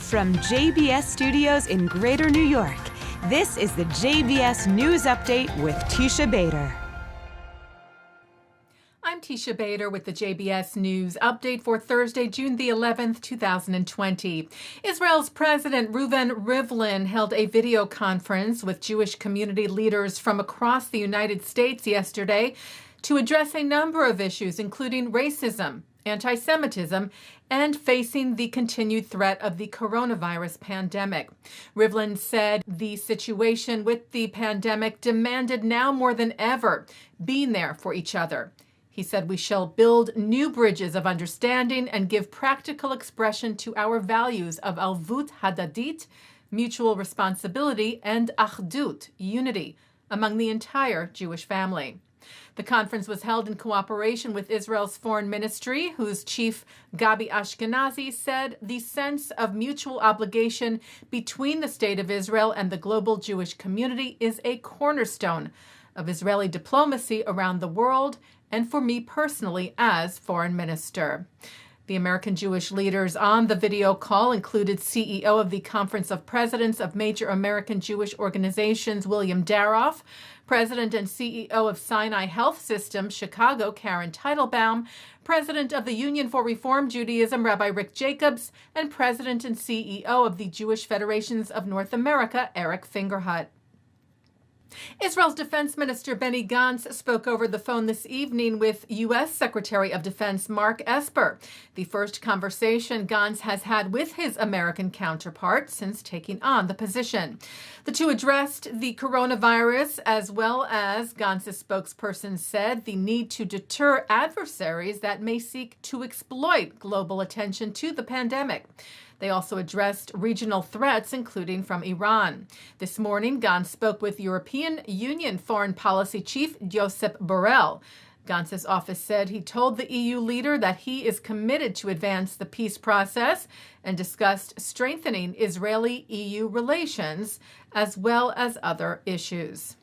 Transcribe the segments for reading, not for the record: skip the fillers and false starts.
From JBS Studios in Greater New York, this is the JBS News Update with Teisha Bader. I'm Teisha Bader with the JBS News Update for Thursday, June the 11th, 2020. Israel's President Rivlin held a video conference with Jewish community leaders from across the United States yesterday to address a number of issues, including racism, anti-Semitism, and facing the continued threat of the coronavirus pandemic. Rivlin said the situation with the pandemic demanded now more than ever being there for each other. He said we shall build new bridges of understanding and give practical expression to our values of alvut hadadit, mutual responsibility, and achdut, unity, among the entire Jewish family. The conference was held in cooperation with Israel's foreign ministry, whose chief, Gabi Ashkenazi, said the sense of mutual obligation between the State of Israel and the global Jewish community is a cornerstone of Israeli diplomacy around the world, and for me personally as foreign minister. The American Jewish leaders on the video call included CEO of the Conference of Presidents of Major American Jewish Organizations, William Daroff, President and CEO of Sinai Health System, Chicago, Karen Teitelbaum, President of the Union for Reform Judaism, Rabbi Rick Jacobs, and President and CEO of the Jewish Federations of North America, Eric Fingerhut. Israel's Defense Minister Benny Gantz spoke over the phone this evening with U.S. Secretary of Defense Mark Esper, the first conversation Gantz has had with his American counterpart since taking on the position. The two addressed the coronavirus as well as, Gantz's spokesperson said, the need to deter adversaries that may seek to exploit global attention to the pandemic. They also addressed regional threats, including from Iran. This morning, Gantz spoke with European Union Foreign Policy Chief Josep Borrell. Gantz's office said he told the EU leader that he is committed to advance the peace process and discussed strengthening Israeli-EU relations as well as other issues.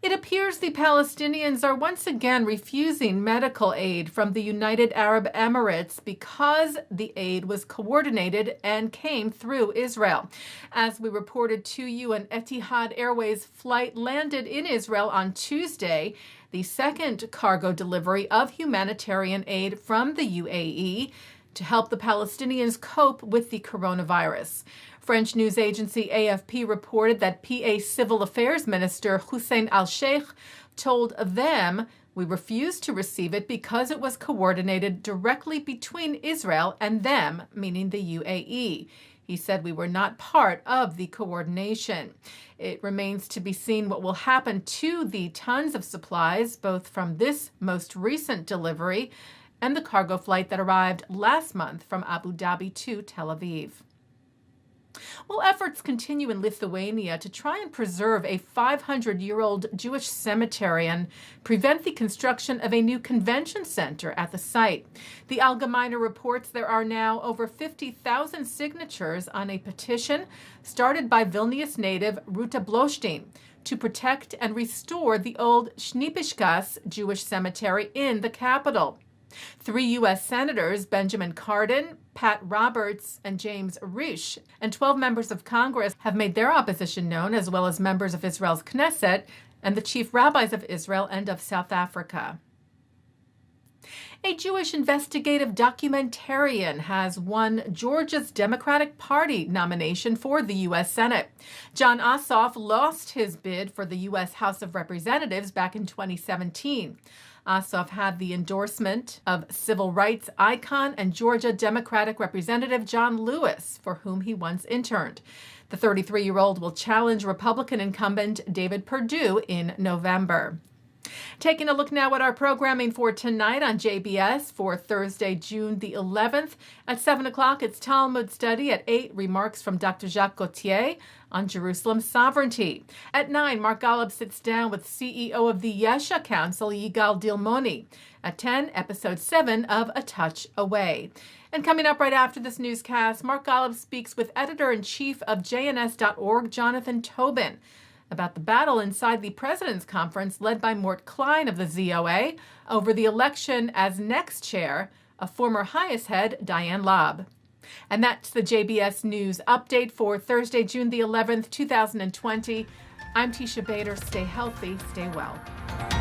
It appears the Palestinians are once again refusing medical aid from the United Arab Emirates because the aid was coordinated and came through Israel. As we reported to you, an Etihad Airways flight landed in Israel on Tuesday, the second cargo delivery of humanitarian aid from the UAE to help the Palestinians cope with the coronavirus. French news agency AFP reported that PA Civil Affairs Minister Hussein al-Sheikh told them, "We refused to receive it because it was coordinated directly between Israel and them," meaning the UAE. He said we were not part of the coordination. It remains to be seen what will happen to the tons of supplies, both from this most recent delivery and the cargo flight that arrived last month from Abu Dhabi to Tel Aviv. Well, efforts continue in Lithuania to try and preserve a 500-year-old Jewish cemetery and prevent the construction of a new convention center at the site. The Allgemeine reports there are now over 50,000 signatures on a petition started by Vilnius native Ruta Blostein to protect and restore the old Šnipiškės Jewish cemetery in the capital. 3 U.S. Senators, Benjamin Cardin, Pat Roberts, and James Risch, and 12 members of Congress have made their opposition known, as well as members of Israel's Knesset and the chief rabbis of Israel and of South Africa. A Jewish investigative documentarian has won Georgia's Democratic Party nomination for the U.S. Senate. John Asaf lost his bid for the U.S. House of Representatives back in 2017. Asaf had the endorsement of civil rights icon and Georgia Democratic Representative John Lewis, for whom he once interned. The 33-year-old will challenge Republican incumbent David Perdue in November. Taking a look now at our programming for tonight on JBS for Thursday, June the 11th. At 7 o'clock, it's Talmud study. At 8, remarks from Dr. Jacques Gauthier on Jerusalem sovereignty. At 9, Mark Golub sits down with CEO of the Yesha Council, Yigal Dilmoni. At 10, episode 7 of A Touch Away. And coming up right after this newscast, Mark Golub speaks with editor-in-chief of JNS.org, Jonathan Tobin, about the battle inside the President's Conference led by Mort Klein of the ZOA over the election as next chair of former Highest head Diane Laub. And that's the JBS News Update for Thursday, June the 11th, 2020. I'm Teisha Bader. Stay healthy, stay well.